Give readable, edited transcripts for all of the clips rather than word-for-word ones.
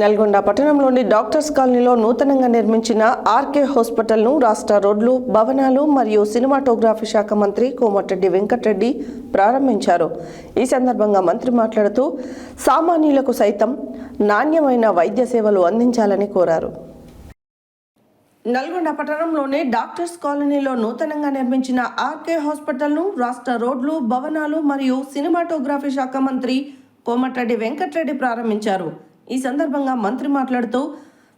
నల్గొండ పట్టణంలోని డాక్టర్స్ కాలనీలో నూతనంగా నిర్మించిన ఆర్కే హాస్పిటల్ను రాష్ట్ర రోడ్లు, భవనాలు మరియు సినిమాటోగ్రఫీ శాఖ మంత్రి కోమటిరెడ్డి వెంకటరెడ్డి ప్రారంభించారు. ఈ సందర్భంగా మంత్రి మాట్లాడుతూ సామాన్యులకు సైతం నాణ్యమైన వైద్య సేవలు అందించాలని కోరారు. నల్గొండ పట్టణంలోని డాక్టర్స్ కాలనీలో నూతనంగా నిర్మించిన ఆర్కే హాస్పిటల్ను రాష్ట్ర రోడ్లు, భవనాలు మరియు సినిమాటోగ్రఫీ శాఖ మంత్రి కోమటిరెడ్డి వెంకటరెడ్డి ప్రారంభించారు. ఈ సందర్భంగా మంత్రి మాట్లాడుతూ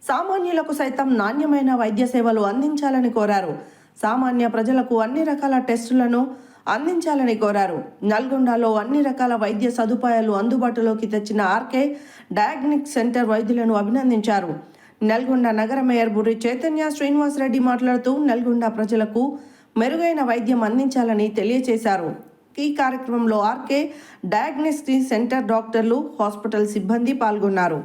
సామాన్యులకు సైతం నాణ్యమైన వైద్య సేవలు అందించాలని కోరారు. సామాన్య ప్రజలకు అన్ని రకాల టెస్టులను అందించాలని కోరారు. నల్గొండలో అన్ని రకాల వైద్య సదుపాయాలు అందుబాటులోకి తెచ్చిన ఆర్కే డయాగ్నిక్ సెంటర్ వైద్యులను అభినందించారు. నల్గొండ నగర మేయర్ బుర్రి చైతన్య శ్రీనివాస్ రెడ్డి మాట్లాడుతూ నల్గొండ ప్రజలకు మెరుగైన వైద్యం అందించాలని తెలియజేశారు. ఈ కార్యక్రమంలో ఆర్కే డయాగ్నోస్టిక్ సెంటర్ డాక్టర్లు, హాస్పిటల్ సిబ్బంది పాల్గొన్నారు.